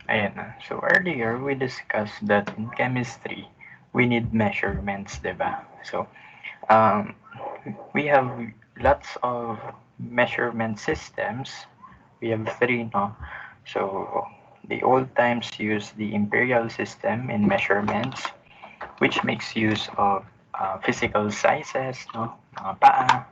Ayan na. So earlier, we discussed that in chemistry, we need measurements, diba? So, um, we have lots of measurement systems. We have three, no? So, the old times used the imperial system in measurements, which makes use of physical sizes, no? Mga paa.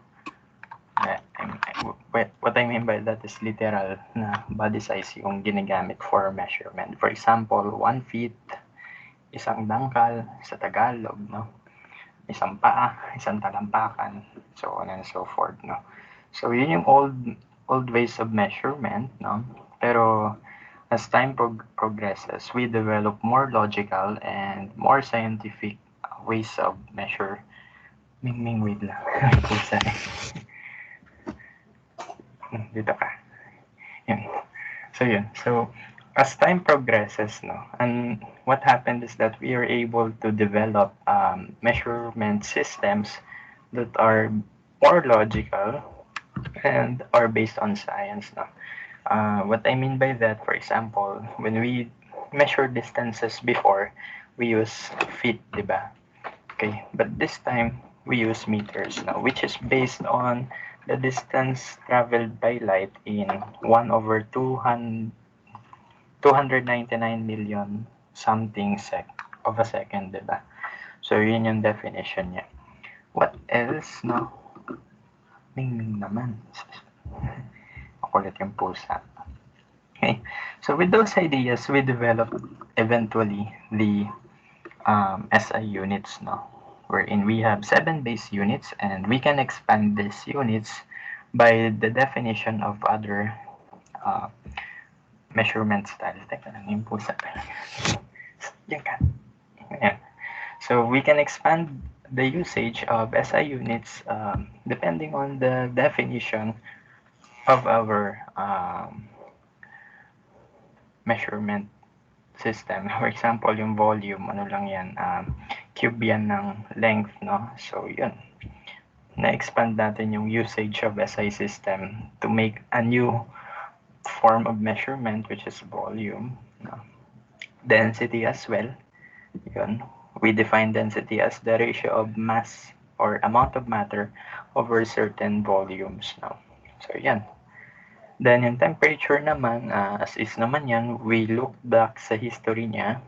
What I mean by that is literal na body size yung ginagamit for measurement. For example, 1 feet, isang dangkal sa Tagalog, no? Isang paa, isang talampakan, so on and so forth, no? So, yun yung old ways of measurement, no? Pero, as time progresses, we develop more logical and more scientific ways of measure. Ming, wait lang. Pusa. Dito ka. Yun. So, yun. So, as time progresses, no, and what happened is that we are able to develop measurement systems that are more logical and are based on science. No? What I mean by that, for example, when we measure distances before, we use feet, diba? Okay, but this time we use meters now, which is based on the distance traveled by light in 1 over 299 million something of a second, diba? So, yun yung definition niya. What else, no? Ming naman. Makulit yung pusa. Okay. So, with those ideas, we developed eventually the SI units, no? Wherein we have 7 base units and we can expand these units by the definition of other uh, measurement styles. Teka lang, yung pusa talaga. Yan ka. Ayan. So we can expand the usage of SI units depending on the definition of our measurement system. For example, yung volume, ano lang yan, cube yan ng length, no? So, yun. Na-expand natin yung usage of SI system to make a new form of measurement, which is volume, no? Density as well. Yun. We define density as the ratio of mass or amount of matter over certain volumes. No? So, yan. Then, yung temperature naman, as is naman yan, we look back sa history niya.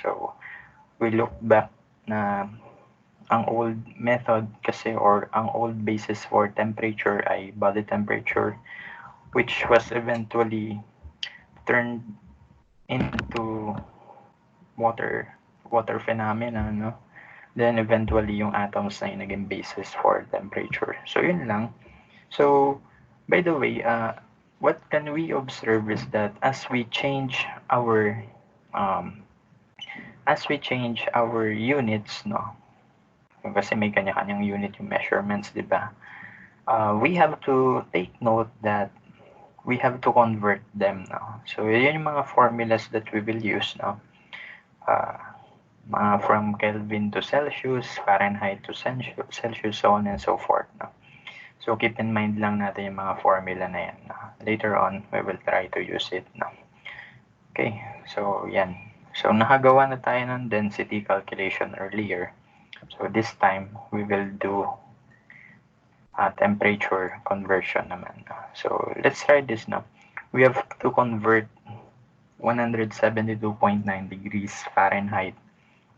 So, we look back na ang old method kasi or ang old basis for temperature ay body temperature, which was eventually turned into water water phenomena, no? Then eventually yung atoms na yung naging basis for temperature. So yun lang. So by the way, what can we observe is that um, as we change our units, no? Kasi may kanya-kanyang unit yung measurements, di ba? We have to take note that we have to convert them now. So yun yung mga formulas that we will use now. From Kelvin to Celsius, Fahrenheit to Celsius, so on and so forth. No? So keep in mind lang natin yung mga formula na yan. No? Later on, we will try to use it. No? Okay, so yan. So nakagawa na tayo ng density calculation earlier. So this time, we will do temperature conversion naman. No? So let's try this now. We have to convert 172.9 degrees Fahrenheit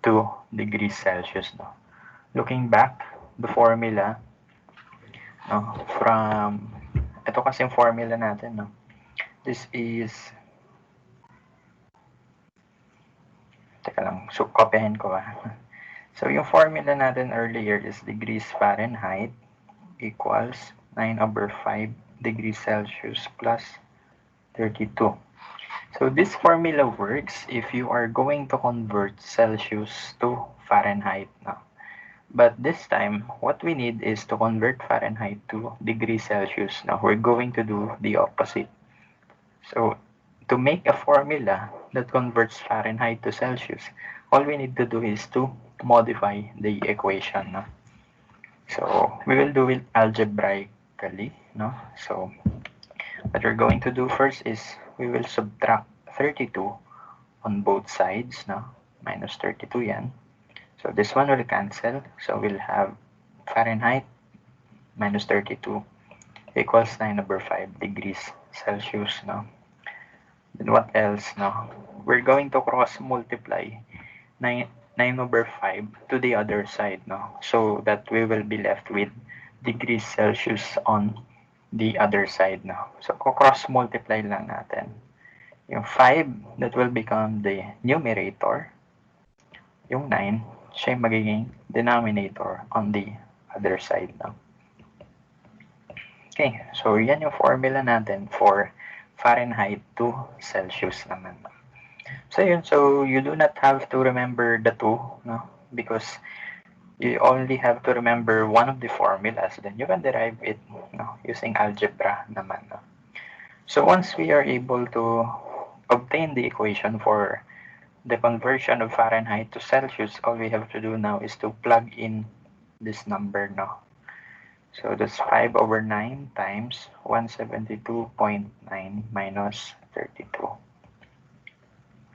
to degrees Celsius. No? Looking back, the formula, no, ito kasi yung formula natin. No? This is, teka lang, so kopyahin ko So yung formula natin earlier is degrees Fahrenheit equals 9 over 5 degrees Celsius plus 32. So this formula works if you are going to convert Celsius to Fahrenheit now. But this time, what we need is to convert Fahrenheit to degrees Celsius. Now, we're going to do the opposite. So, to make a formula that converts Fahrenheit to Celsius, all we need to do is to modify the equation. No? So, we will do it algebraically. No? So, what we're going to do first is we will subtract 32 on both sides, no? Minus 32 yan. So this one will cancel. So we'll have Fahrenheit minus 32 equals 9/5 degrees Celsius, no? Then what else, no? We're going to cross multiply 9/5 to the other side, no? So that we will be left with degrees Celsius on the other side, no? So cross multiply lang natin. Yung 5, that will become the numerator. Yung 9, siya yung magiging denominator on the other side, no? Okay, so yan yung formula natin for Fahrenheit to Celsius naman. So yun, so you do not have to remember the two, no? Because you only have to remember one of the formulas, then you can derive it, no, using algebra naman, no? So once we are able to obtain the equation for the conversion of Fahrenheit to Celsius, all we have to do now is to plug in this number, no? So that's 5/9 times 172.9 minus 32.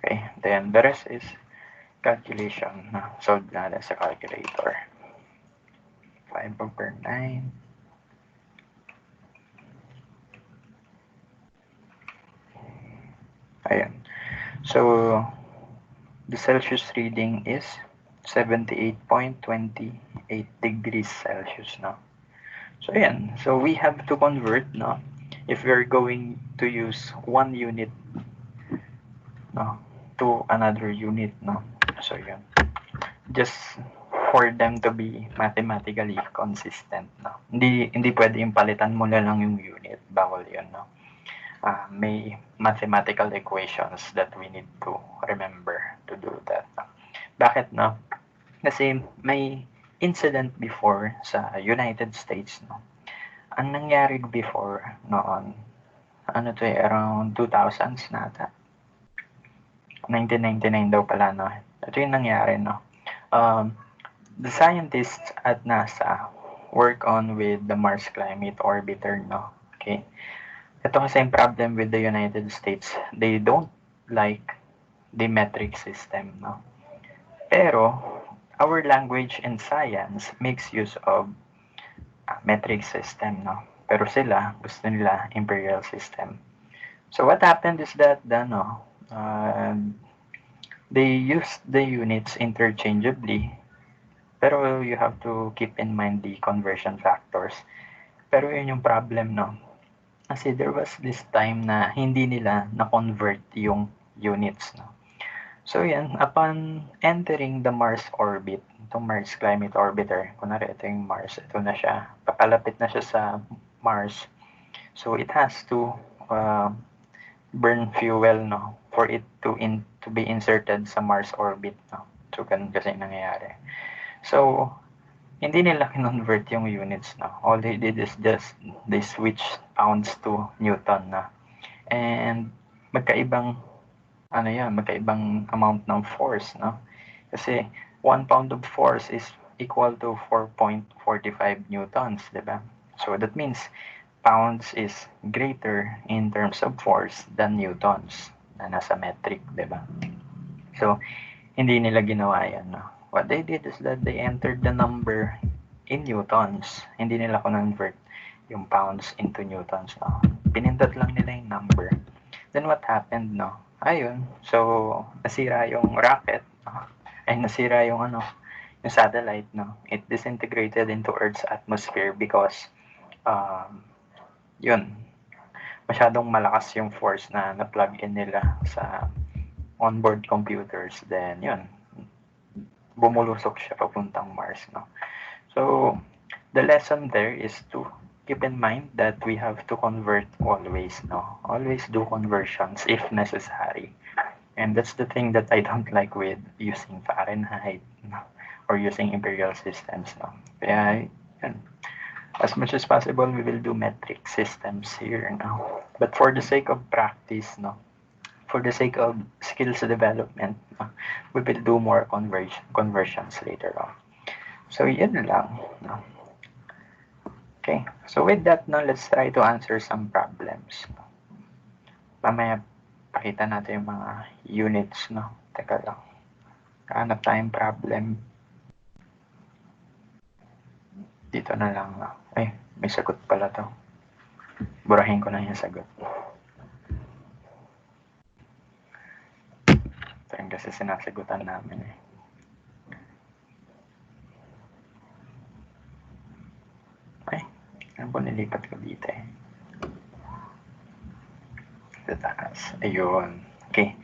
Okay, then the rest is calculation. Solve natin sa calculator. 5/9. Ayan. So, the Celsius reading is 78.28 degrees Celsius, no? So, ayan. So, we have to convert, no? If we're going to use 1 unit, no, to another unit, no? So, ayan. Just for them to be mathematically consistent, no? Hindi pwede yung palitan mo na lang yung unit. Bawal yun, no? May mathematical equations that we need to remember to do that. No? Bakit, no? Kasi may incident before sa United States, no? Ang nangyari before noon, ano to around 2000s nata. 1999 daw pala, no? Ito yung nangyari, no? The scientists at NASA work on with the Mars Climate Orbiter, no? Okay. Ito kasi yung problem with the United States. They don't like the metric system, no? Pero, our language and science makes use of metric system, no? Pero sila, gusto nila imperial system. So what happened is that, they use the units interchangeably. Pero you have to keep in mind the conversion factors. Pero yun yung problem, no? Kasi there was this time na hindi nila na-convert yung units, no? So yan, upon entering the Mars orbit, itong Mars Climate Orbiter, kunwari ito yung Mars, ito na siya, papalapit na siya sa Mars. So it has to burn fuel, no, for it to be inserted sa Mars orbit, no. So ganun kasi nangyayari. So hindi nila kinonvert yung units, no. All they did is just they switch pounds to Newton, na. And magkaibang magkaibang amount ng force, no? Kasi 1 pound of force is equal to 4.45 newtons, di ba? So that means pounds is greater in terms of force than newtons na nasa metric, di ba? So, hindi nila ginawa yan, no? What they did is that they entered the number in newtons. Hindi nila convert yung pounds into newtons, no? Pinindot lang nila yung number. Then what happened, no? Ayun, so nasira yung rocket, no? Ay nasira yung yung satellite, no? It disintegrated into Earth's atmosphere because yun, masyadong malakas yung force na na-plug in nila sa onboard computers. Then yun, bumulusok siya papuntang Mars, no? So the lesson there is to keep in mind that we have to convert always, no? Always do conversions if necessary. And that's the thing that I don't like with using Fahrenheit, no? Or using imperial systems, no? Kaya, yun. As much as possible, we will do metric systems here, no? But for the sake of practice, no? For the sake of skills development, no? We will do more conversions later on. So, yun lang, no? Okay, so with that, now let's try to answer some problems. Mamaya pakita natin yung mga units, no? Teka lang. Hanap tayong problem. Dito na lang, no? Ay, may sagot pala to. Burahin ko na yung sagot. Ito yung kasi sinasagutan namin eh. Ay, ano po nilipat ko dito eh. Sa taas. Ayun. Okay.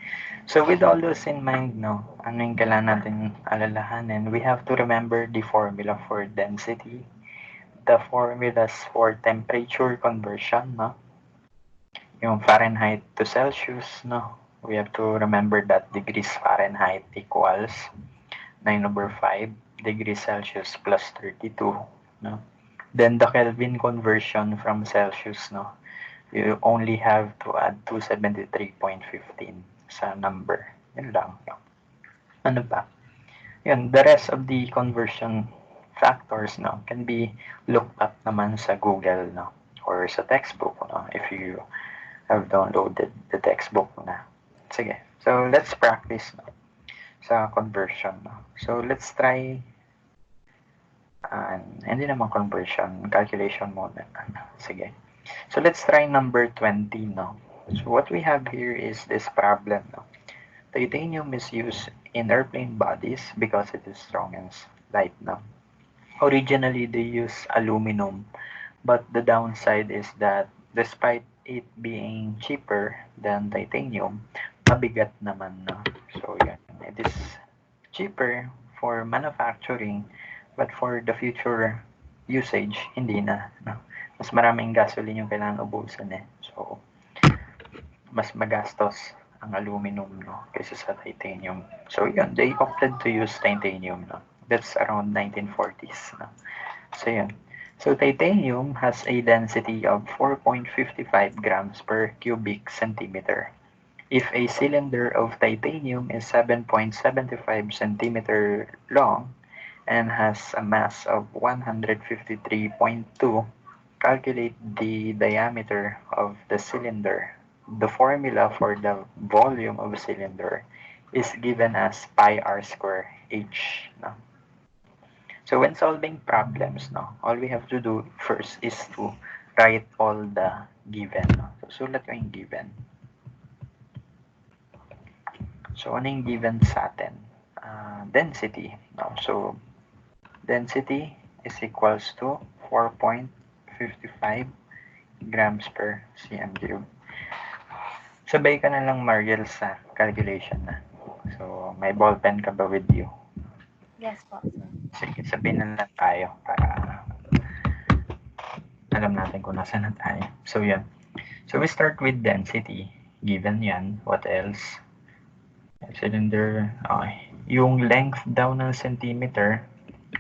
So with all those in mind, no, ano yung kailangan natin alalahanin? We have to remember the formula for density, the formulas for temperature conversion, no? Yung Fahrenheit to Celsius, no? We have to remember that degrees Fahrenheit equals 9/5 degrees Celsius plus 32, no? Then the Kelvin conversion from Celsius, no? You only have to add 273.15 sa number. Yun lang. Ano ba? Yun, the rest of the conversion factors, no, can be looked up naman sa Google, no, or sa textbook, no, if you have downloaded the textbook na. Sige. So, let's practice, no, sa conversion, no. So, let's try hindi naman conversion, calculation muna. Sige. So let's try number 20, no? So what we have here is this problem, no? Titanium is used in airplane bodies because it is strong and light, no? Originally, they use aluminum, but the downside is that despite it being cheaper than titanium, mabigat naman, no? So yeah, it is cheaper for manufacturing, but for the future usage, hindi na, no? Mas maraming gasoline yung kailangan ubusan eh. So, mas magastos ang aluminum, no, kaysa sa titanium. So, yun, they opted to use titanium, no. That's around 1940s, no. So, yun. So, titanium has a density of 4.55 grams per cubic centimeter. If a cylinder of titanium is 7.75 centimeter long and has a mass of 153.2, calculate the diameter of the cylinder. The formula for the volume of a cylinder is given as pi r square h. No? So when solving problems, no, all we have to do first is to write all the given. No? So sulat ko yung given. So ano yung given sa atin? Density. No? So density is equals to 4.55 grams per cm cube. Sabay ka na lang, Mariel, sa calculation na. So, may ballpen ka ba with you? Yes po, sir. Sige, sabihin na lang tayo para alam natin kung nasa na tayo. So, yan. So, we start with density. Given yan. What else? Cylinder. Okay. Yung length daw ng centimeter,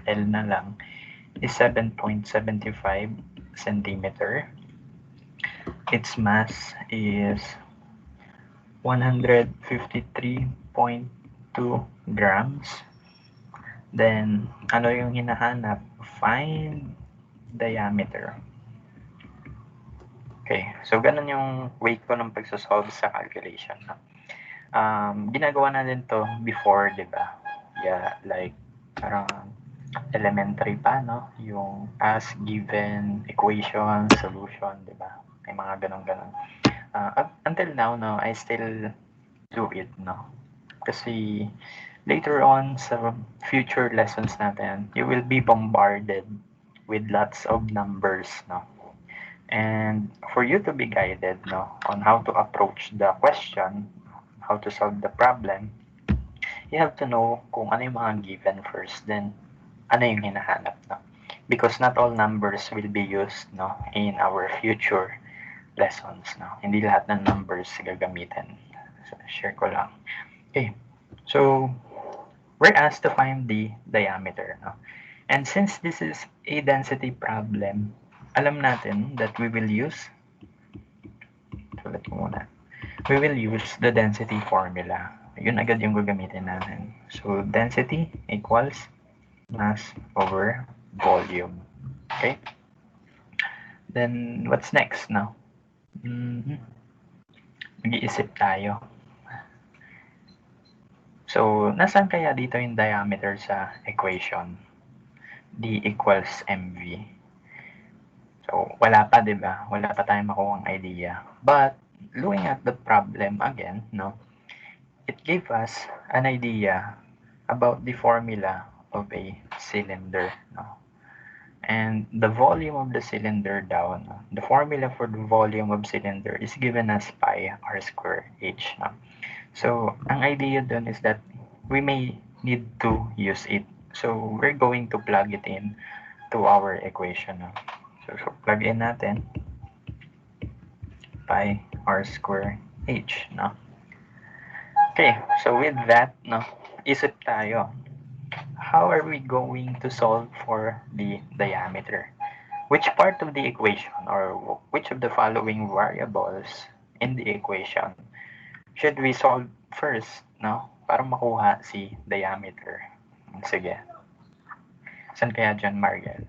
L na lang, is 7.75 centimeter. Its mass is 153.2 grams. Then, ano yung hinahanap? Find diameter. Okay, so ganun yung way ko ng pagsasolve sa calculation. Ginagawa natin to before, di ba? Yeah, like, parang elementary pa, no? Yung as given, equation, solution, di ba? May mga ganun-ganun. Until now, no, I still do it, no? Kasi later on sa future lessons natin, you will be bombarded with lots of numbers, no? And for you to be guided, no, on how to approach the question, how to solve the problem, you have to know kung ano yung mga given first, then ano yung hinahanap, no? Because not all numbers will be used, no, in our future lessons, no? Hindi lahat ng numbers gagamitin. So, share ko lang. Okay. So, we're asked to find the diameter, no? And since this is a density problem, alam natin that we will use, sulat ko muna, we will use the density formula. Yun agad yung gagamitin natin. So, density equals mass over volume. Okay? Then, what's next now? mag-iisip tayo. So, nasaan kaya dito yung diameter sa equation? D equals mv. So, wala pa, di ba? Wala pa tayong makuhang idea. But, looking at the problem again, no, it gave us an idea about the formula of a cylinder, no? And the volume of the cylinder down, no? The formula for the volume of cylinder is given as pi r square h, no? So, ang idea dun is that we may need to use it. So, we're going to plug it in to our equation, no? So plug in natin pi r square h, no? Okay, so with that, no, isip tayo. How are we going to solve for the diameter? Which part of the equation or which of the following variables in the equation should we solve first, no? Para makuha si diameter. Sige. Saan kaya dyan, Mariel?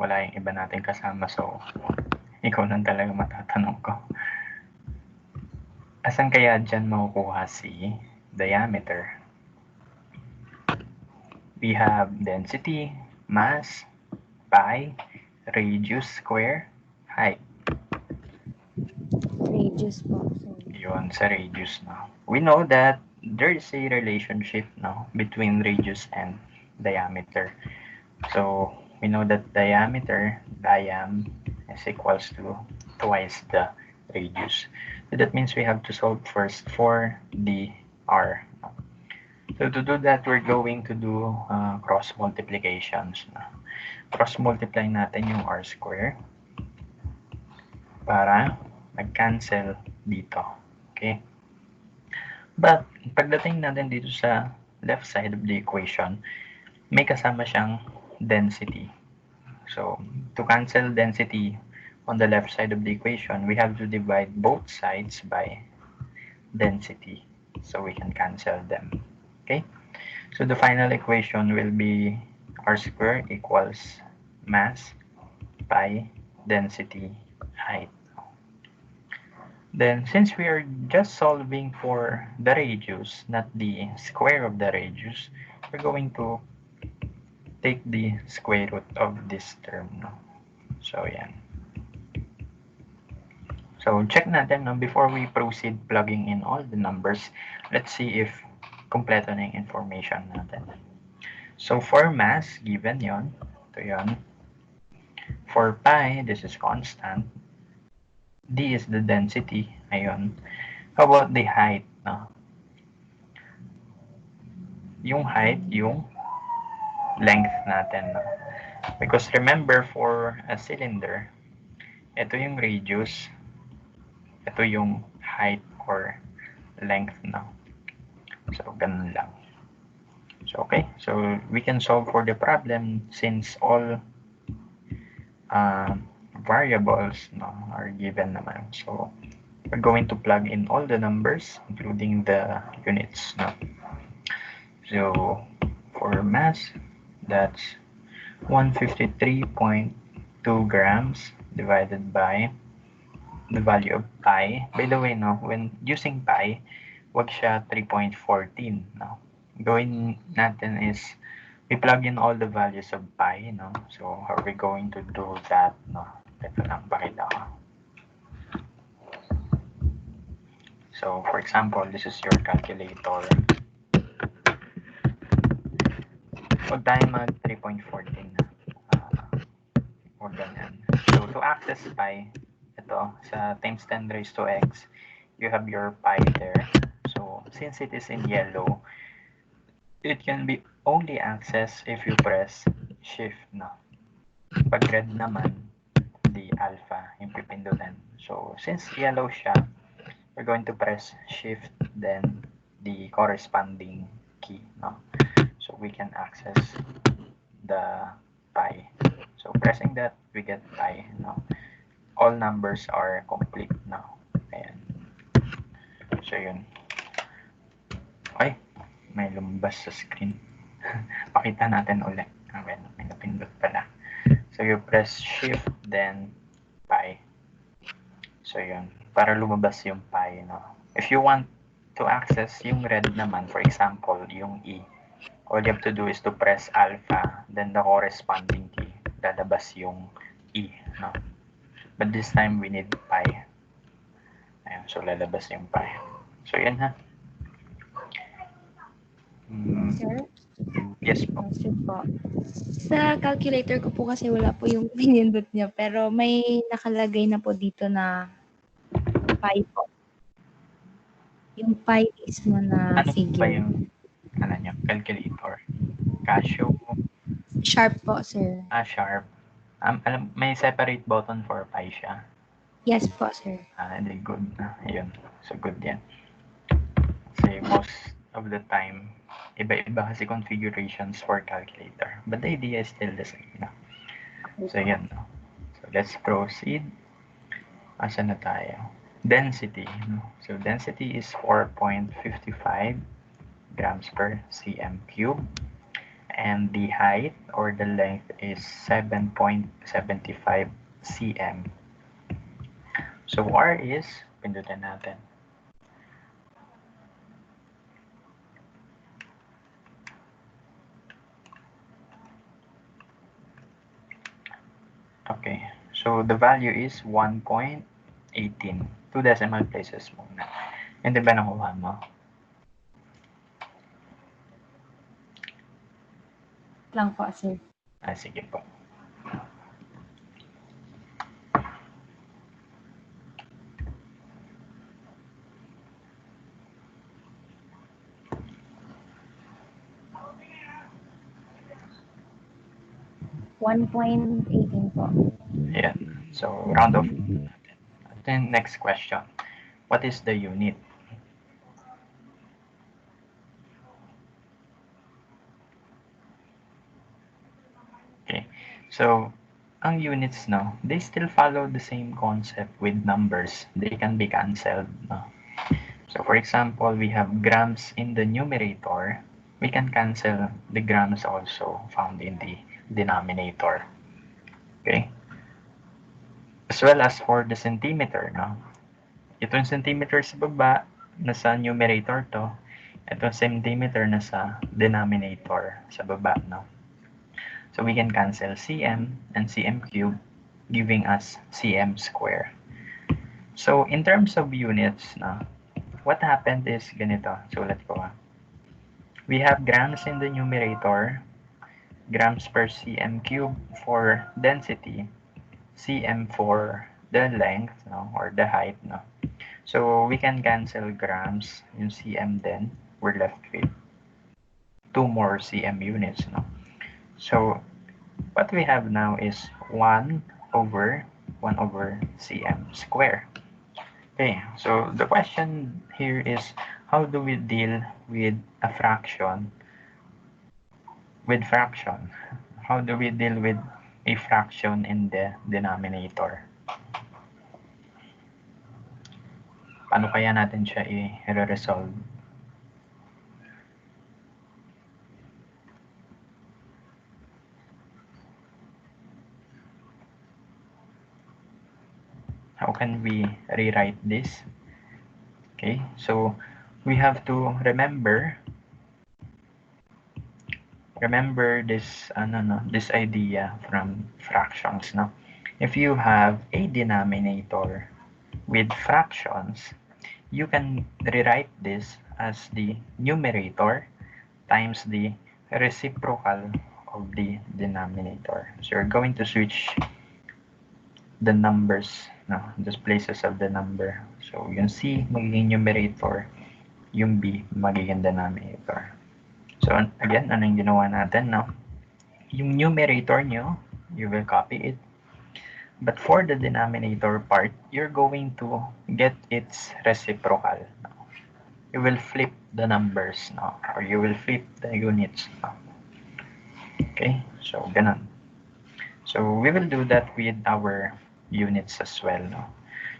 Wala yung iba natin kasama, so ikaw lang talaga matatanong ko. Asan kaya dyan makukuha si diameter? We have density, mass, pi, radius square, height. Radius po, sir. Yun, sa radius, no? We know that there is a relationship, no, between radius and diameter. So, we know that diameter, diam, is equals to twice the radius. So that means we have to solve first for the r. So to do that, we're going to do cross multiplications. Cross multiply natin yung r square para mag-cancel dito. Okay? But pagdating natin dito sa left side of the equation, may kasama siyang density. So to cancel density on the left side of the equation, we have to divide both sides by density so we can cancel them. Okay? So the final equation will be r squared equals mass pi density height. Then since we are just solving for the radius, not the square of the radius, we're going to take the square root of this term. No? So yan. So check natin, no, before we proceed plugging in all the numbers, let's see if kompleto na yung information natin. So for mass, given yon, ito yon. For pi, this is constant. D is the density, ayun. How about the height? No? Yung height, yung length natin. No? Because remember, for a cylinder, ito yung radius, ito yung height or length. No? So, ganun lang. So, okay. So, we can solve for the problem since all variables, no, are given naman. So, we're going to plug in all the numbers, including the units. No? So, for mass, that's 153.2 grams divided by the value of pi. By the way, no, when using pi, wag siya 3.14. No? Gawin natin is, we plug in all the values of pi. No? So, how are we going to do that? No? Ito lang, pakita ko. So, for example, this is your calculator. Huwag tayo mag 3.14 na. Huwag ganyan. So, to access pi, ito, sa times 10 raised to x, you have your pi there. So, since it is in yellow, it can be only accessed if you press shift, no? Pag red naman, the alpha, yung pipindutin. So, since yellow siya, we're going to press shift, then the corresponding key, no? So, we can access the pi. So, pressing that, we get pi, no? All numbers are complete now. Ayan. So, yun. Okay. May lumabas sa screen. Pakita natin ulit. Okay, may napindot pala. So, you press shift, then pi. So, yun. Para lumabas yung pi, no? If you want to access yung red naman, for example, yung E, all you have to do is to press alpha, then the corresponding key, lalabas yung E, no? But this time, we need pi. Ayan, so lalabas yung pi. So, yan ha. Sir? Yes po. Sir po. Sa calculator ko po kasi wala po yung pinindot niya, pero may nakalagay na po dito na pi po. Yung pi mismo na Ano figure. ba yung nyo, calculator? Casio? Sharp po, sir. Sharp. May separate button for pi siya. Yes po, sir. Hindi, good. Ayun. So, good yan. Kasi most of the time, iba-iba kasi configurations for calculator. But the idea is still the same. No? So, yan. No? So, let's proceed. Asan na tayo? Density. No? So, density is 4.55 grams per cm cube. And the height or the length is 7.75 cm. So, R is, pindutin natin. Okay, so the value is 1.18. 2 decimal places muna. Hindi ba nakuha mo? Lang po, sir. Sige po. $1.18 po. Ayan. So, round off. Then, next question. What is the unit? Okay. So, ang units, no, they still follow the same concept with numbers. They can be cancelled, no? So, for example, we have grams in the numerator. We can cancel the grams also found in the denominator. Okay? As well as for the centimeter, no? Itong centimeter sa baba, nasa numerator to. Itong centimeter nasa denominator sa baba, no? So we can cancel cm and cm cube, giving us cm square. So in terms of units, no, what happened is ganito. Sulat ko ha. We have grams in the numerator, grams per cm cube for density, cm for the length, no, or the height, no. So we can cancel grams, yung cm then, we're left with 2 more cm units, no. So what we have now is 1 over cm square. Okay, so the question here is, how do we deal with a fraction? With fraction, how do we deal with a fraction in the denominator? Paano kaya natin siya i-resolve? How can we rewrite this? Okay, so we have to remember this this idea from fractions, no? If you have a denominator with fractions, you can rewrite this as the numerator times the reciprocal of the denominator. So you're going to switch the numbers, no, the places of the number. So yung C magiging numerator, yung B magiging denominator. So again, ano yung ginawa natin, no? Yung numerator nyo, you will copy it. But for the denominator part, you're going to get its reciprocal. No? You will flip the numbers, no? Or you will flip the units. No? Okay, so ganun. So we will do that with our units as well. No?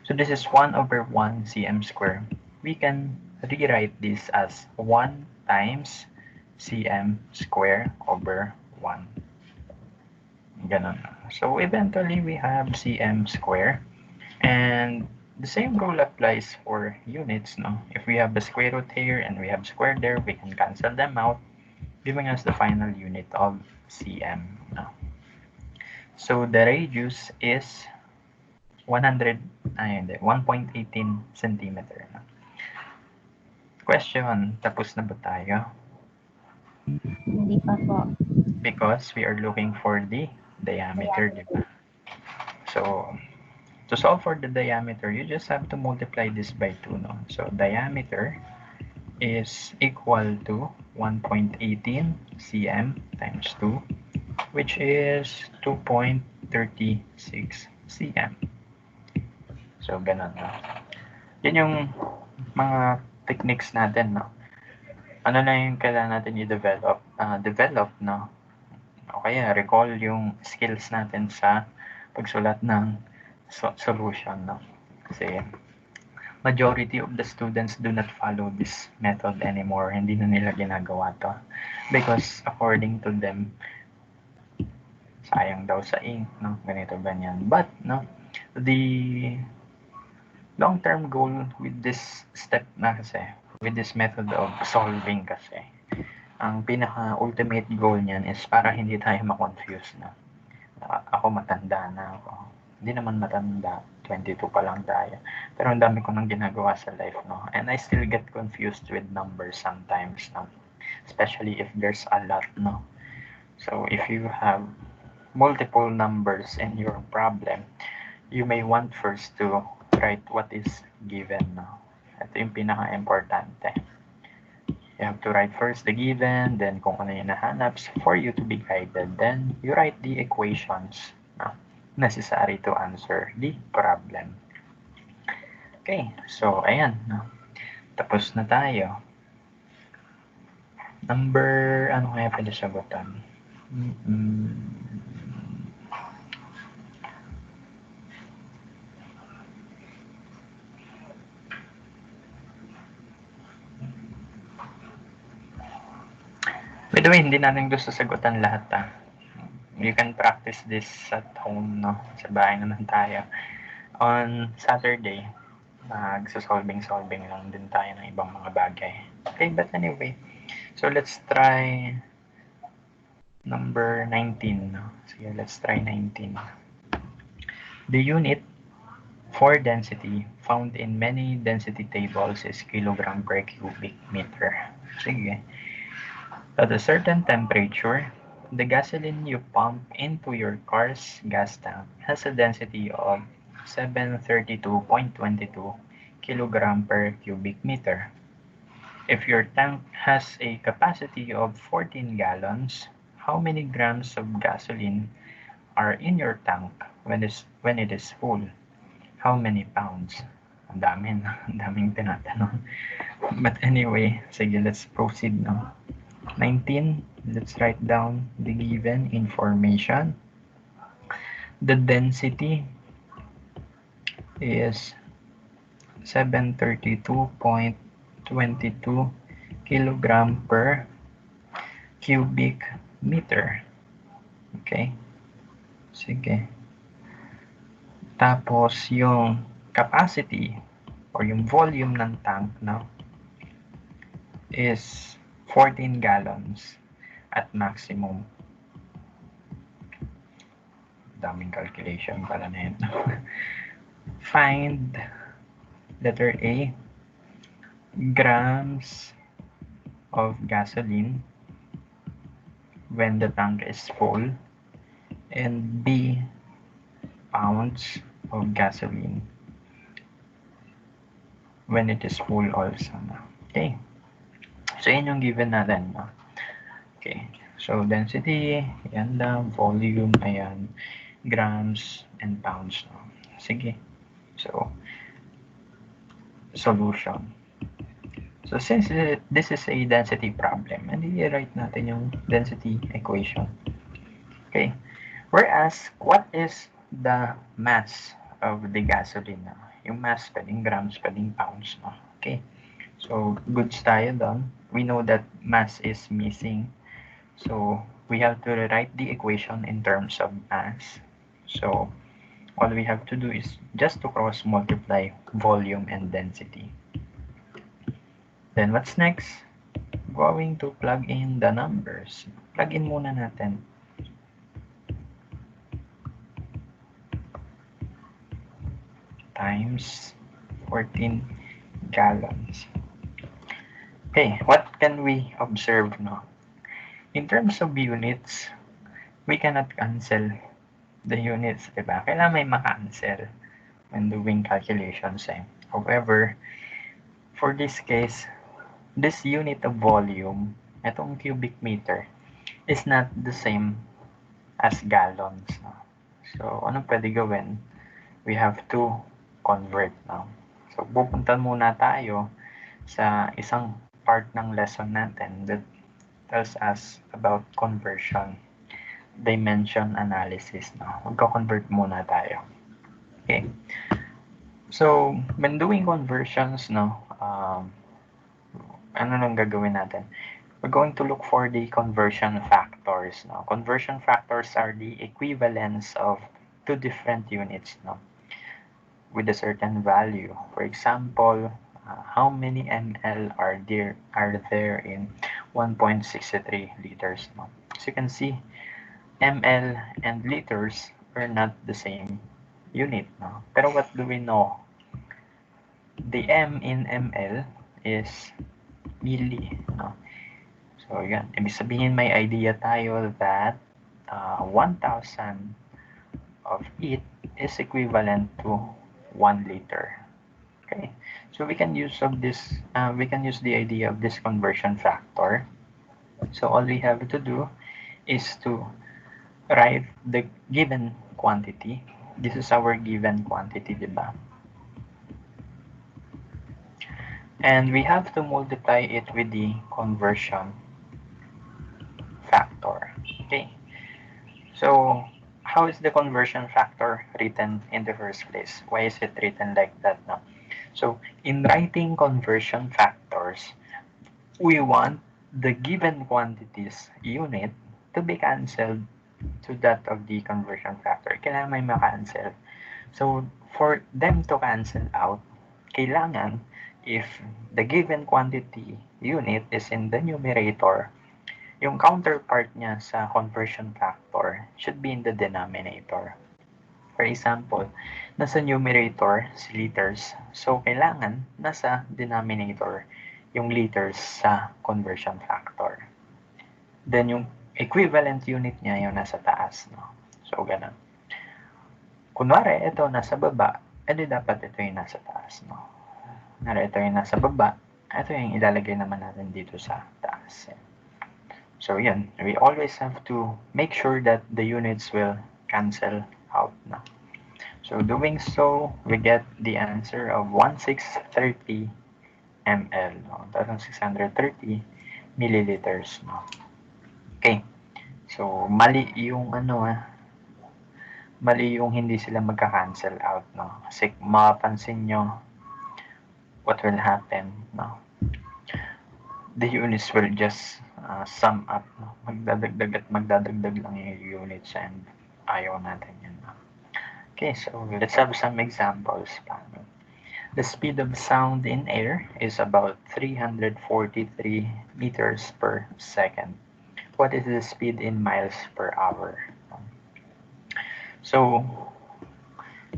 So this is 1 over 1 cm square. We can rewrite this as 1 times cm square over 1. Ganon. So eventually we have cm square, and the same rule applies for units, no? If we have a square root here and we have square there, we can cancel them out, giving us the final unit of cm. No? So the radius is 1.18 centimeter. No? Question, tapos na ba tayo? Hindi pa po. Because we are looking for the diameter, di ba? So, to solve for the diameter, you just have to multiply this by 2, no? So, diameter is equal to 1.18 cm times 2, which is 2.36 cm. So, ganun, no? Yun yung mga techniques natin, no? Ano na yung kailangan natin i-develop? Develop, no? O kaya, recall yung skills natin sa pagsulat ng solution, no? Kasi, majority of the students do not follow this method anymore. Hindi na nila ginagawa to. Because, according to them, sayang daw sa ink, no? Ganito, ganyan. But, no? The long-term goal with this step na kasi, with this method of solving kasi, ang pinaka-ultimate goal niyan is para hindi tayo ma-confuse na. Ako matanda na ako. Hindi naman matanda. 22 pa lang tayo. Pero ang dami ko nang ginagawa sa life, no? And I still get confused with numbers sometimes, no? Especially if there's a lot, no? So, if you have multiple numbers in your problem, you may want first to write what is given, no? Ito yung pinaka-importante. You have to write first the given, then kung ano yung nahanap for you to be guided. Then, you write the equations, no, necessary to answer the problem. Okay, so, ayan. No? Tapos na tayo. Number, ano kaya pwede sagutan? By the way, hindi natin gusto sagutan lahat, ha. You can practice this at home, no? Sa bahay naman tayo. On Saturday, magsa-solving lang din tayo ng ibang mga bagay. Okay, but anyway, so let's try number 19. No? Sige, let's try 19. The unit for density found in many density tables is kilogram per cubic meter. Sige. At a certain temperature, the gasoline you pump into your car's gas tank has a density of 732.22 kilogram per cubic meter. If your tank has a capacity of 14 gallons, how many grams of gasoline are in your tank when it is full? How many pounds? Ang daming tinatanong. But anyway, sige, let's proceed now. 19, let's write down the given information. The density is 732.22 kilogram per cubic meter. Okay? Sige. Tapos, yung capacity or yung volume ng tank, no, is 14 gallons at maximum. Daming calculation pala na yun. Find, letter A, grams of gasoline when the tank is full, and B, pounds of gasoline when it is full also. Okay. So, yun yung given natin. No? Okay. So, density, yan lang. Volume, ayan. Grams and pounds. No? Sige. So, solution. So, since this is a density problem, hindi i-write natin yung density equation. Okay. Whereas, what is the mass of the gasoline? No? Yung mass, pwedeng grams, pwedeng pounds. No? Okay. So, goods tayo doon. We know that mass is missing. So, we have to rewrite the equation in terms of mass. So, all we have to do is just to cross multiply volume and density. Then what's next? Going to plug in the numbers. Plug in muna natin. Times 14 gallons. Okay, what can we observe, no? In terms of units, we cannot cancel the units, diba? Kailangan may makancel when doing calculations, eh. However, for this case, this unit of volume, itong cubic meter, is not the same as gallons, no? So, anong pwede gawin? We have to convert, no? So, pupunta muna tayo sa isang part ng lesson natin that tells us about conversion, dimension analysis, no? Magko-convert muna tayo. Okay. So, when doing conversions, no, ano nang gagawin natin? We're going to look for the conversion factors, no? Conversion factors are the equivalence of two different units, no, with a certain value. For example, how many ml are there in 1.63 liters, no? As you can see, ml and liters are not the same unit, no? Pero what do we know? The m in ml is milli, no? So, yan. Ibig sabihin, may idea tayo that 1,000 of it is equivalent to 1 liter. Okay, so we can use the idea of this conversion factor. So all we have to do is to write the given quantity. This is our given quantity, diba? And we have to multiply it with the conversion factor. Okay, so how is the conversion factor written in the first place? Why is it written like that now? So in writing conversion factors, we want the given quantities unit to be cancelled to that of the conversion factor. Kailangan may makancel. So for them to cancel out, kailangan if the given quantity unit is in the numerator, yung counterpart niya sa conversion factor should be in the denominator. For example, nasa numerator si liters, so kailangan nasa denominator yung liters sa conversion factor. Then yung equivalent unit niya yung nasa taas, no? So ganun. Kunwari ito nasa baba, edi dapat ito yung nasa taas, no? Kunwari ito yung nasa baba, ito yung ilalagay naman natin dito sa taas. So yun, we always have to make sure that the units will cancel out, no? So doing so, we get the answer of 1630 ml, no? 1630 milliliters, no? Okay. So mali yung mali yung hindi sila magka-cancel out, no? Kasi mapapansin nyo what will happen, no? The units will just sum up, no? Magdadagdag at magdadagdag lang yung units and ayaw natin yan, no? Okay, so let's have some examples. The speed of sound in air is about 343 meters per second. What is the speed in miles per hour? So,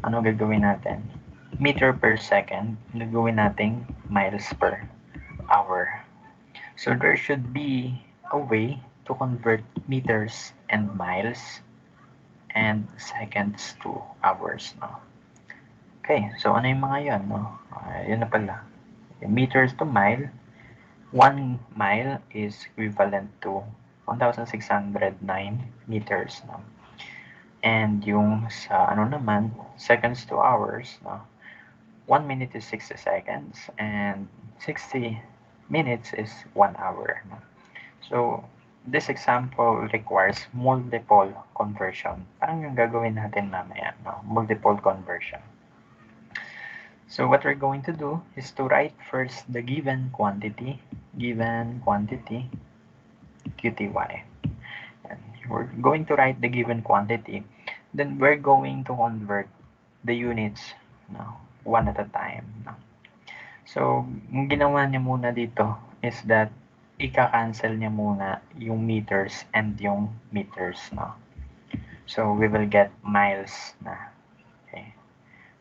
ano gagawin natin? Meter per second, gagawin nating miles per hour. So there should be a way to convert meters and miles and seconds to hours, no? Okay, so ano yung mga yun, no? Yun na pala. Meters to mile, 1 mile is equivalent to 1,609 meters, no? And yung sa ano naman, seconds to hours, no? 1 minute is 60 seconds and 60 minutes is 1 hour, no? So this example requires multiple conversion. Parang yung gagawin natin mamaya, no? Multiple conversion. So what we're going to do is to write first the given quantity, QTY. And we're going to write the given quantity, then we're going to convert the units, no, one at a time. No? So, yung ginawa niya muna dito is that ika-cancel niya muna yung meters and yung meters. No? So, we will get miles na. Okay.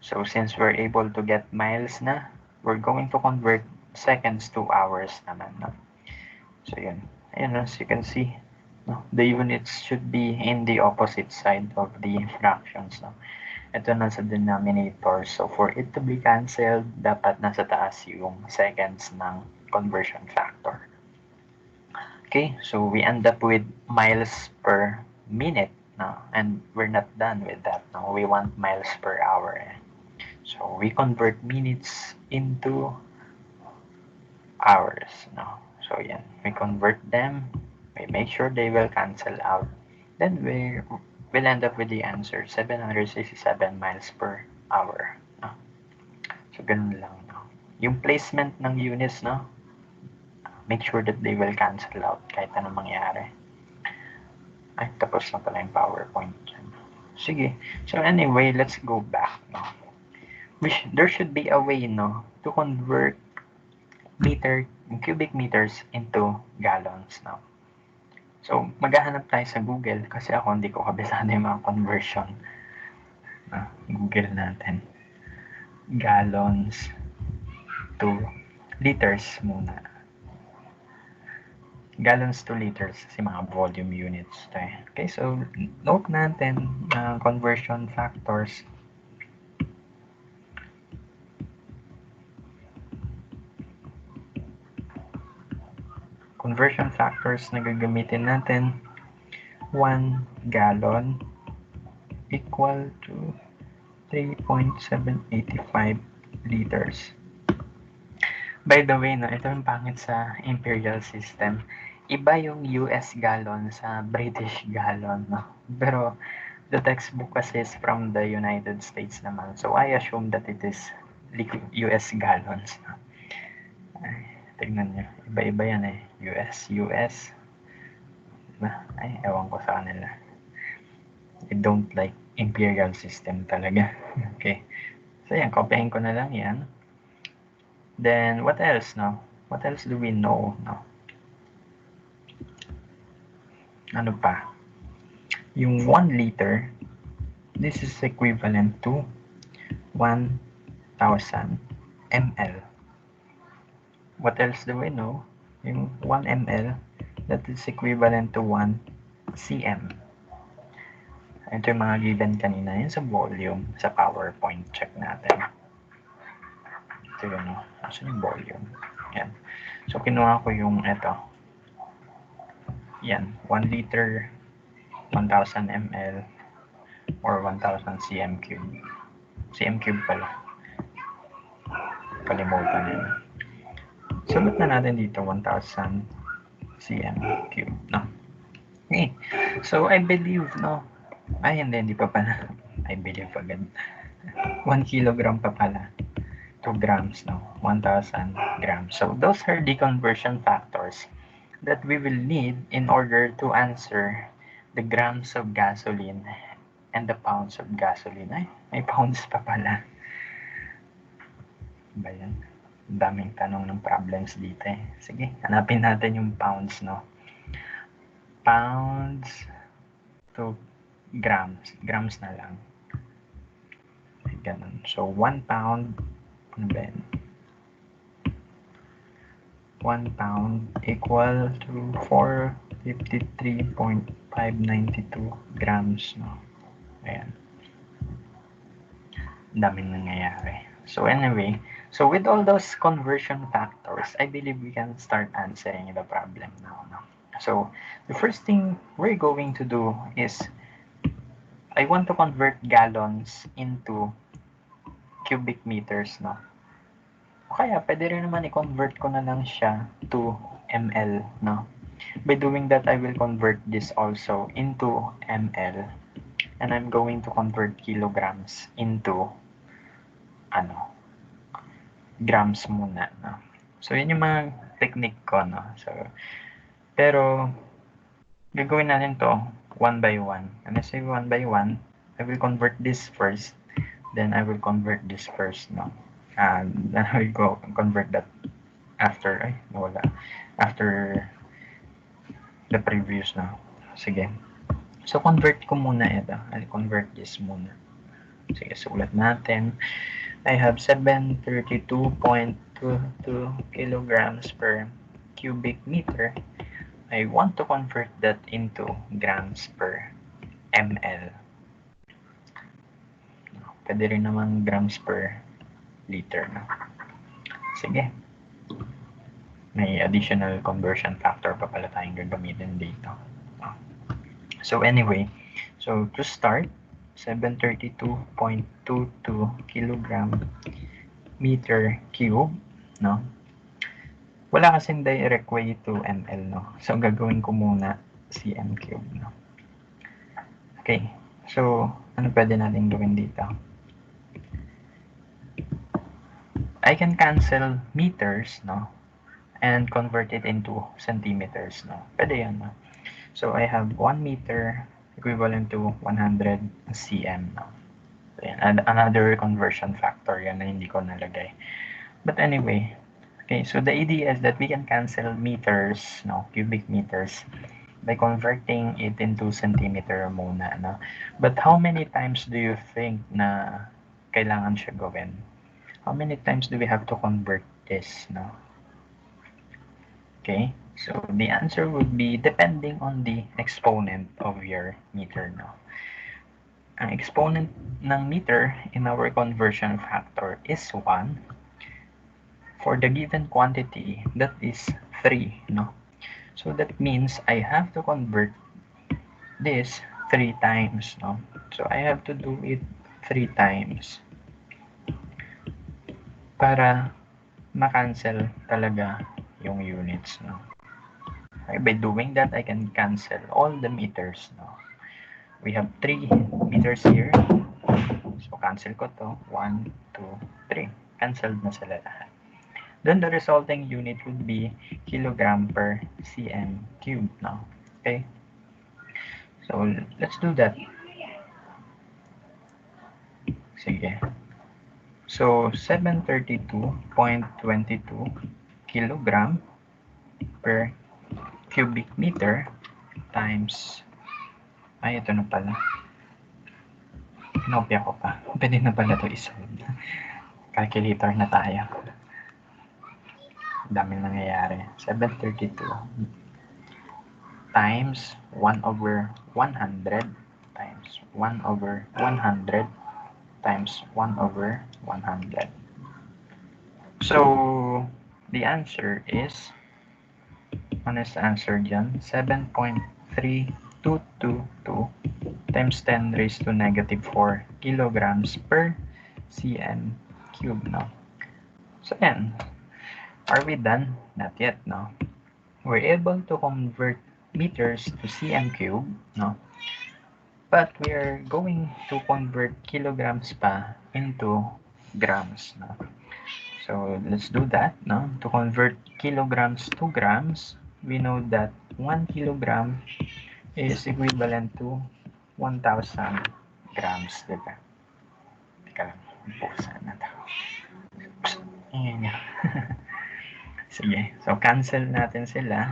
So, since we're able to get miles na, we're going to convert seconds to hours naman. No? So, yun. Ayun, as you can see, no, the units should be in the opposite side of the fractions. No? Ito nasa denominator. So, for it to be cancelled, dapat nasa taas yung seconds ng conversion factor. Okay, so we end up with miles per minute. No? And we're not done with that. No? We want miles per hour. So, we convert minutes into hours. No? So, yan. We convert them. We make sure they will cancel out. Then, we'll end up with the answer, 767 miles per hour. No? So, ganun lang. No? Yung placement ng units, no? Make sure that they will cancel out kahit anong mangyari. Ay, tapos na pala yung PowerPoint. Sige. So, anyway, let's go back. No? There should be a way, no, to convert cubic meters into gallons. No? So, maghahanap tayo sa Google kasi ako hindi ko kabisado yung mga conversion. Google natin. Gallons to liters muna. Gallons to liters kasi mga volume units tayo. Okay, so note natin conversion factors. Conversion factors na gagamitin natin, 1 gallon equal to 3.785 liters. By the way, no, ito yung pangit sa imperial system. Iba yung US gallon sa British gallon. No? Pero the textbook kasi is from the United States naman. So I assume that it is US gallons. No? Ay, tignan nyo. Iba-iba yan eh. US. Diba? Ay, ewan ko sa kanila. I don't like imperial system talaga. Okay. So yan, copyhin ko na lang yan. Then, what else, no? What else do we know, no? Ano pa? Yung 1 liter, this is equivalent to 1,000 ml. What else do we know? Yung 1 ml, that is equivalent to 1 cm. Ito yung mga given kanina. Yun sa volume, sa PowerPoint. Check natin. Ito yun, no? Asan yung volume? Yan. So, kinuha ko yung ito. Yan. 1 liter, 1,000 ml, or 1,000 cm cube. Cm cube pala. Kalimutan yun. Sulat na natin dito, 1,000 cm cube. No? Okay. So, I believe, no? Ay, hindi pa pala. I believe agad. 1 kilogram pa pala. 2 grams, no? 1,000 grams. So, those are the conversion factors that we will need in order to answer the grams of gasoline and the pounds of gasoline. Ay, may pounds pa pala. Ba yan? Daming tanong ng problems dito eh. Sige, hanapin natin yung pounds, no? Pounds to grams. Grams na lang. Ganun. So, 1 pound, ano ba yan? 1 pound equal to 453.592 grams, no? Ayan. Daming nangyayari. So, anyway, so with all those conversion factors, I believe we can start answering the problem now, no? So, the first thing we're going to do is I want to convert gallons into cubic meters, no? O kaya, pwede rin naman i-convert ko na lang siya to ml, no? By doing that, I will convert this also into ml. And I'm going to convert kilograms into, grams muna, no? So, yun yung mga technique ko, no? So, pero, gagawin natin to one by one. And I say one by one, I will convert this first then I will convert this first, no? And then I will go convert that after, after the previous, no? Sige. So, convert ko muna ito. I'll convert this muna. Sige, sulat natin. I have 732.22 kilograms per cubic meter. I want to convert that into grams per ml. Pwede rin naman grams per liter na. Sige. May additional conversion factor pa pala tayong gagamitin dito. So anyway, so to start, 732.22 kilogram meter cube, no? Wala kasing direct way to ml, no? So gagawin ko muna cm cube, no? Okay, so ano pwede natin gawin dito? I can cancel meters, no? And convert it into centimeters, no? Pwede yan, no? So I have 1 meter equivalent to 100 cm, no? So yan, and another conversion factor yan na hindi ko nalagay. But anyway, okay, so the idea is that we can cancel meters, no, cubic meters, by converting it into centimeter muna, no? But how many times do you think na kailangan siya gawin? How many times do we have to convert this, no? Okay, so the answer would be depending on the exponent of your meter, no? Ang exponent ng meter in our conversion factor is 1. For the given quantity, that is 3, no? So that means I have to convert this 3 times, no? So I have to do it 3 times para ma-cancel talaga yung units, no? Okay, by doing that, I can cancel all the meters, no? We have 3 meters here. So cancel ko to. 1, 2, 3. Cancelled na sila lahat. Then the resulting unit would be kilogram per cm cube, no? Okay? So let's do that. Sige. So 732.22 kilogram per cubic meter times, ay ito na pala, kinopya ko pa, pwede na pala ito isolve. Calculator na tayo, dami nangyayari. 732 times 1 over 100 times 1 over 100 times 1 over 100. So the answer is, ano is the answer dyan? 7.3222 times 10 raised to negative 4 kilograms per cm cube, no? So yan. Are we done? Not yet, no? We're able to convert meters to cm cube, no? But we are going to convert kilograms pa into grams, no? So let's do that, no? To convert kilograms to grams, we know that 1 kilogram is equivalent to 1,000 grams, diba? Teka lang, bukasan na ito. Ayan. Sige, so cancel natin sila.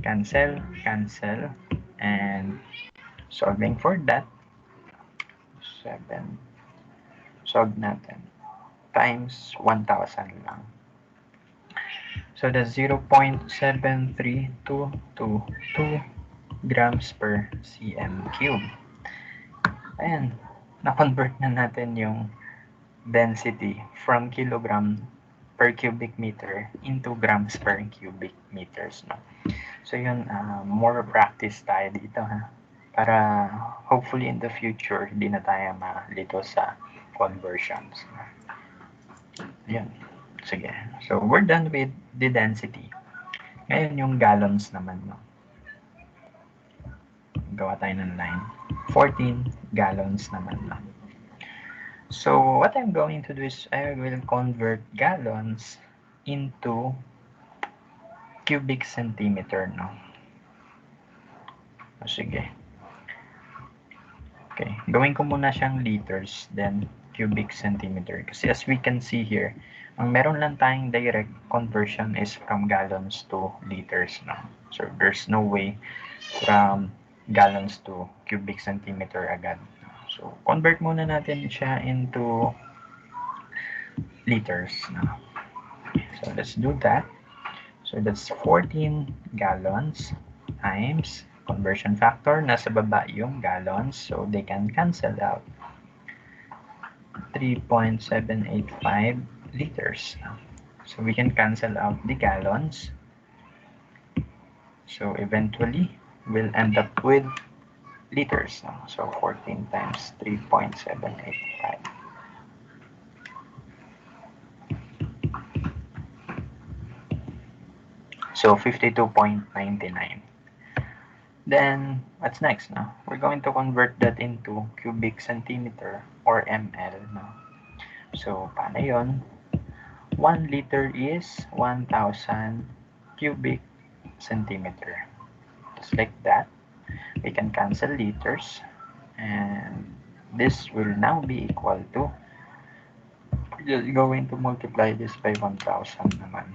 Cancel, cancel, and solving for that, 7, solve natin, times 1,000 lang. So that's 0.73222 grams per cm cube. Ayan, na-convert na natin yung density from kilogram per cubic meter into grams per cubic meters, no? So yun, more practice tayo dito, ha? Para hopefully in the future, hindi na tayo malito sa conversions. Yun. Sige. So we're done with the density. Ngayon yung gallons naman, no? Gawa tayo ng line. 14 gallons naman lang. So what I'm going to do is I will convert gallons into cubic centimeter, no? Sige. Okay, gawin ko muna siyang liters, then cubic centimeter. Kasi as we can see here, ang meron lang tayong direct conversion is from gallons to liters. No? So there's no way from gallons to cubic centimeter agad. So convert muna natin siya into liters. No? So let's do that. So that's 14 gallons times conversion factor. Nasa baba yung gallons, so they can cancel out. 3.785 liters. So we can cancel out the gallons. So eventually, we'll end up with liters. So 14 times 3.785. So 52.99. Then, what's next? No? We're going to convert that into cubic centimeter or ml. No? So, paano yun? 1 liter is 1,000 cubic centimeter. Just like that. We can cancel liters. And this will now be equal to, we're just going to multiply this by 1,000 naman.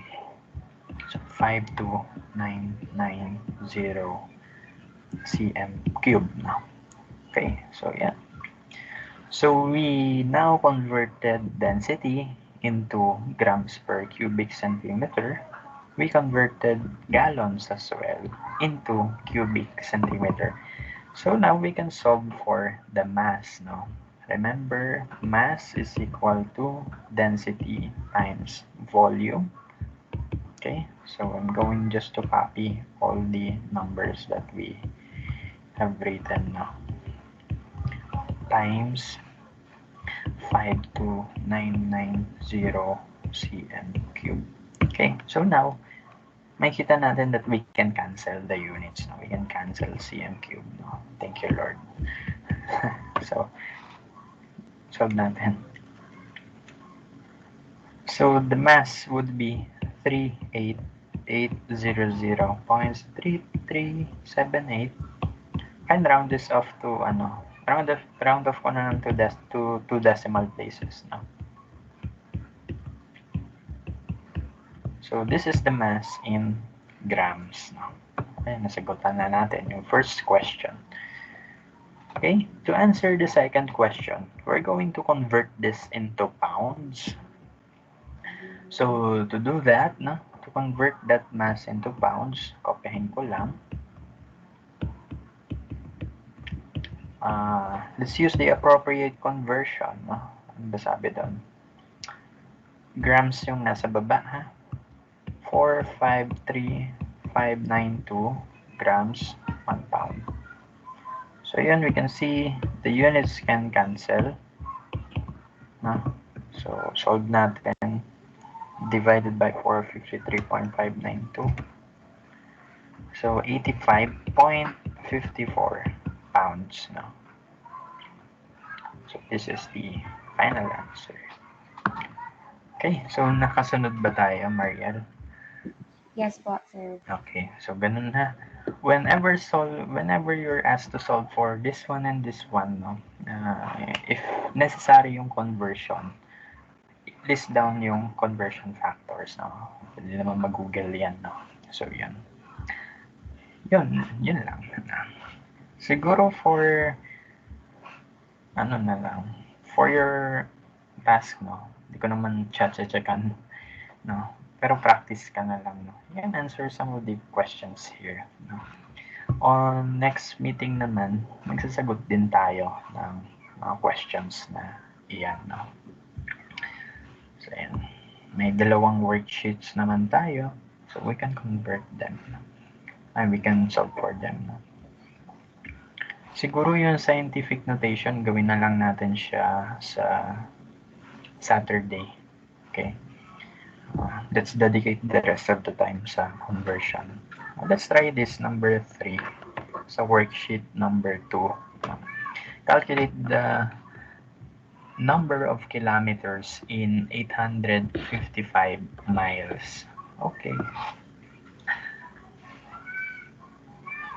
So, 52990 cm cube now. Okay, so yeah. So we now converted density into grams per cubic centimeter. We converted gallons as well into cubic centimeter. So now we can solve for the mass. No? Remember, mass is equal to density times volume. Okay, so I'm going just to copy all the numbers that we have written now. Times 52990 cm cube. Okay, so now, makita natin that we can cancel the units. No? We can cancel cm cube. No? Thank you, Lord. So, solve natin. So, the mass would be 38800.3378 and round this off to round off ko na lang to 2 decimal places. No? So, this is the mass in grams. No? Okay, nasagutan na natin yung first question. Okay, to answer the second question, we're going to convert this into pounds. So, to do that, no, to convert that mass into pounds, kopyahin ko lang. Let's use the appropriate conversion. No? Ano ba sabi doon? Grams yung nasa baba, ha? 453,592 grams 1 pound. So yun, we can see the units can cancel. No? So solve natin. Divided by 453.592. So 85.54 pounds. No? So this is the final answer. Okay, so nakasunod ba tayo, Mariel? Yes po, sir. Okay, so ganun na. Whenever you're asked to solve for this one and this one, no, if necessary yung conversion, list down yung conversion factors, no. Pwede naman mag-google yan, no. So yun. Yun lang. Siguro for for your task, no. Hindi ko naman checkan, no. Pero practice ka na lang, no. Yan, answer some of the questions here, no. On next meeting naman, magsasagot din tayo ng mga questions na iyan, no. So, yan. May dalawang worksheets naman tayo, so we can convert them, no. And we can solve for them, no. Siguro yung scientific notation, gawin na lang natin siya sa Saturday. Okay? Let's dedicate the rest of the time sa conversion. Let's try this number 3 sa worksheet number 2. Calculate the number of kilometers in 855 miles. Okay.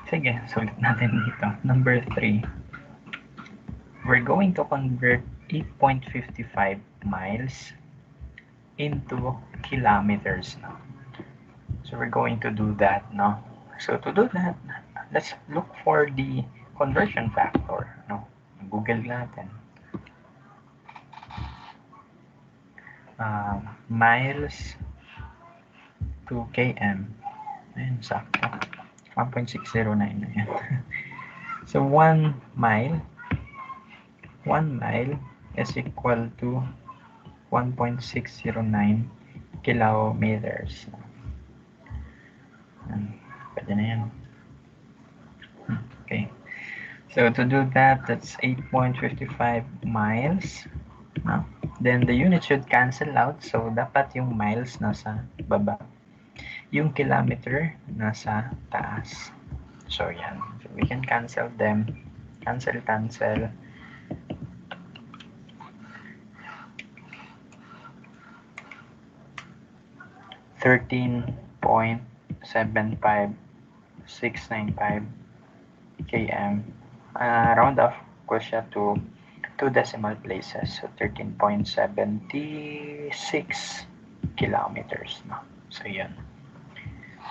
Sige, sulit natin dito. Number 3. We're going to convert 8.55 miles into kilometers. No? So we're going to do that. No? So to do that, let's look for the conversion factor. No? Google natin. Miles to km. Ayun, sakto. 1.609 na yan. So 1 mile is equal to 1.609 kilometers. Pwede na yan. Okay. So to do that, that's 8.55 miles. No? Then the unit should cancel out. So dapat yung miles nasa baba. Yung kilometer nasa taas. So yan. So we can cancel them. Cancel. 13.75695 km. Round off ko siya to 2 decimal places. So 13.76 kilometers. No? So yun.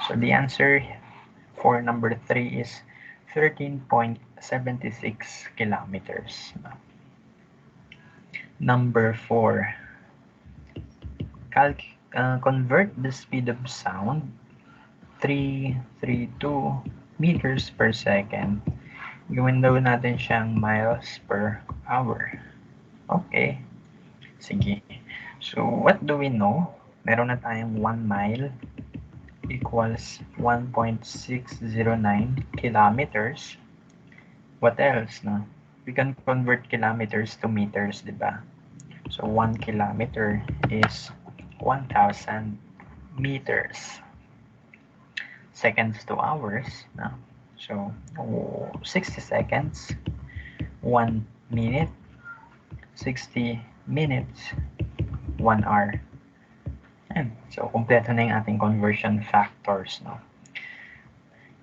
So the answer for number 3 is 13.76 kilometers. No? Number 4. Convert the speed of sound 332 meters per second. Gawin daw natin siyang miles per hour. Okay. Sige. So, what do we know? Meron na tayong 1 mile equals 1.609 kilometers. What else? No? We can convert kilometers to meters, di ba? So, 1 kilometer is 1,000 meters. Seconds to hours. No? So, 60 seconds, 1 minute, 60 minutes, 1 hour. Ayan. So, kompleto na yung ating conversion factors. No?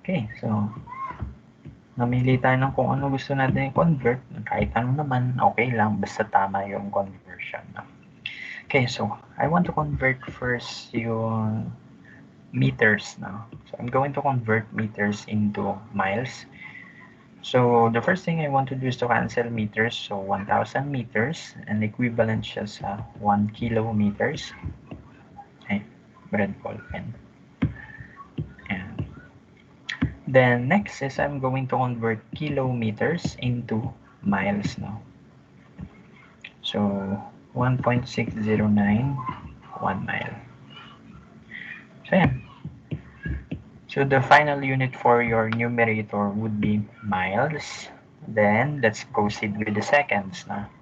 Okay, so, namili tayo ng kung ano gusto natin i-convert. Kahit ano naman, okay lang, basta tama yung conversion. No? Okay, so, I want to convert first yung meters now. So I'm going to convert meters into miles. So the first thing I want to do is to cancel meters. So 1,000 meters and equivalent siya sa 1 kilometers. Okay, red ball pen. And then next is I'm going to convert kilometers into miles now. So 1.609 1 mile. So yan. So the final unit for your numerator would be miles. Then let's proceed with the seconds. Na?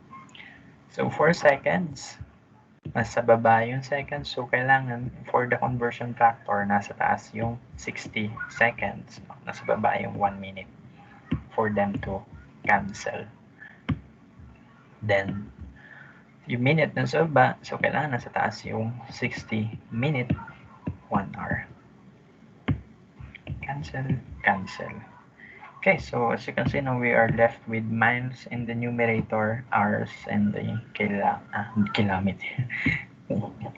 So for seconds, nasa baba yung seconds. So kailangan for the conversion factor, nasa taas yung 60 seconds. Nasa baba yung 1 minute for them to cancel. Then yung minute nasa baba, so kailangan nasa taas yung 60 minute, 1 hour. Cancel. Okay, so as you can see now, we are left with miles in the numerator, hours in the kilometer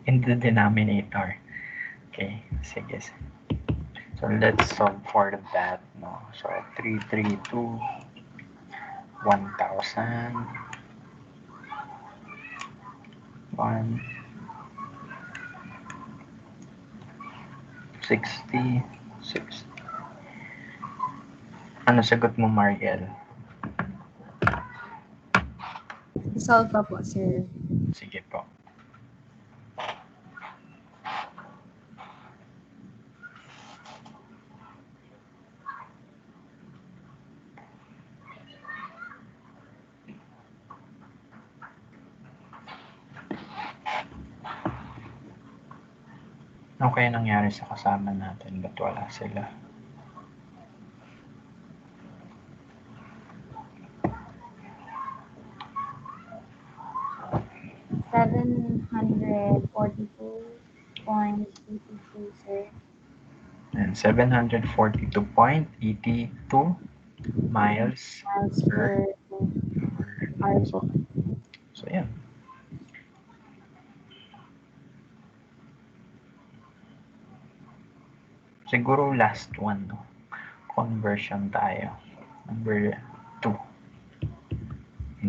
in the denominator. Okay, sige. So let's solve for that. No? So 332 1,000 1 60 60. Ano sagot mo, Mariel? Solve pa po, sir. Sige po. Ano kaya nangyari sa kasama natin? Ba't wala sila? $742.82, sir. And 742.82 miles per hour. So yun. Siguro last one, no? Conversion tayo. Number 2.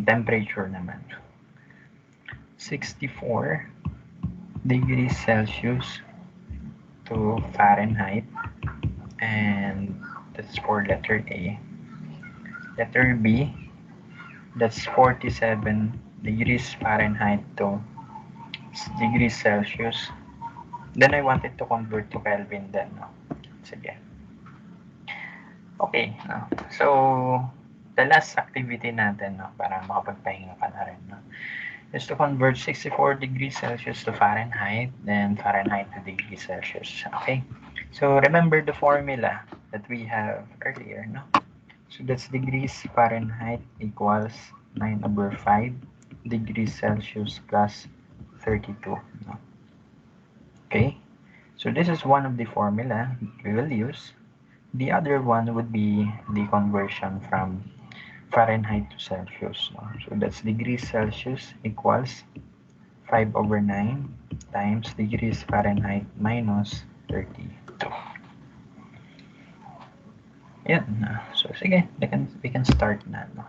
Temperature naman. 64 degrees Celsius to Fahrenheit. And that's for letter A. Letter B, that's 47 degrees Fahrenheit to degrees Celsius. Then I wanted to convert to Kelvin then, no? Sige. Okay, no? So, the last activity natin, no, para makapagpahinga ka na rin, no, is to convert 64 degrees Celsius to Fahrenheit, then Fahrenheit to degrees Celsius. Okay? So, remember the formula that we have earlier, no? So, that's degrees Fahrenheit equals 9/5 degrees Celsius plus 32, no? Okay? So, this is one of the formula we will use. The other one would be the conversion from Fahrenheit to Celsius. No? So that's degrees Celsius equals 5/9 times degrees Fahrenheit minus 32. Yan. So sige, we can start na. No?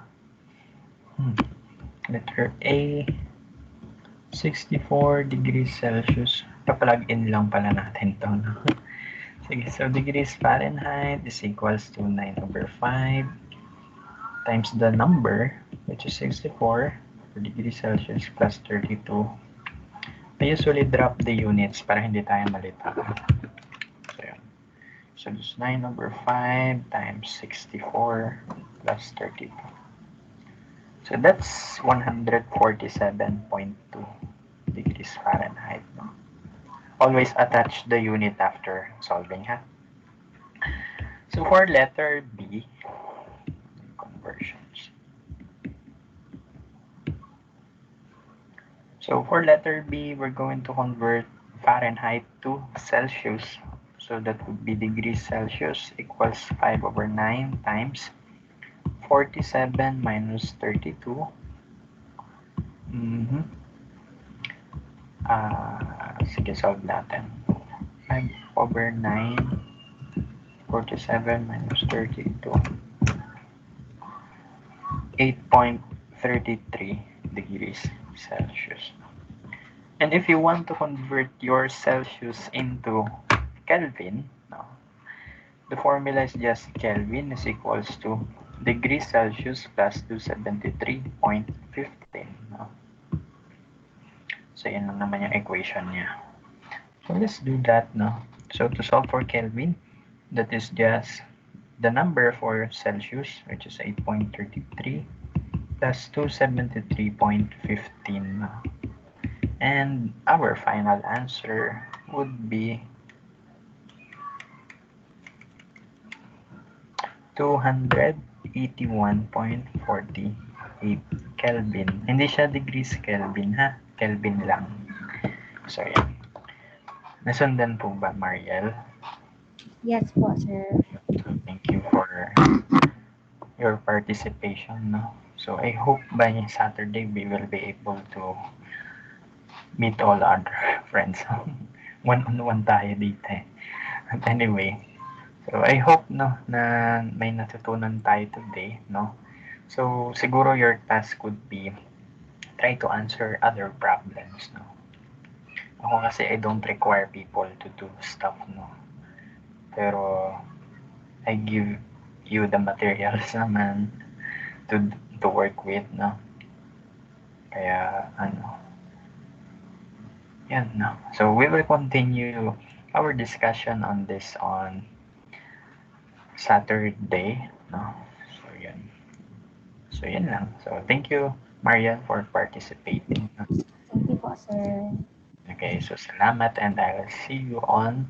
Letter A, 64 degrees Celsius. Paplug in lang pala natin to. No? Sige, so degrees Fahrenheit is equals to 9/5 times the number, which is 64 degrees Celsius plus 32. I usually drop the units para hindi tayo malito. So, yun. So, it's 9/5 times 64 plus 32. So, that's 147.2 degrees Fahrenheit. No? Always attach the unit after solving, ha? So, for letter B, conversions. So, for letter B, we're going to convert Fahrenheit to Celsius. So, that would be degrees Celsius equals 5/9 times 47 minus 32. Sige, solve natin. 5/9, 47 minus 32. 8.33 degrees Celsius. And if you want to convert your Celsius into Kelvin, no, the formula is just Kelvin is equals to degrees Celsius plus 273.15. No? So, yun lang naman yung equation niya. So, let's do that. No? So, to solve for Kelvin, that is just the number for Celsius, which is 8.33 plus 273.15. No? And our final answer would be 281.48 Kelvin. Hindi siya degrees Kelvin, ha? Kelvin lang. So, yan. Nasundan po ba, Mariel? Yes po, sir. Thank you for your participation. No? So, I hope by Saturday we will be able to meet all other friends. One-on-one tayo dito. But anyway, so I hope no na may natutunan tayo today, no. So siguro your task would be try to answer other problems, no. Ako kasi I don't require people to do stuff, no. Pero I give you the materials naman to work with, no. Kaya ano, yan, no. So we will continue our discussion on this on Saturday, no. So yan. So yan lang. So thank you, Marian, for participating. Thank you po, sir. Okay, so salamat and I'll see you on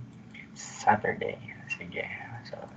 Saturday. Sige. So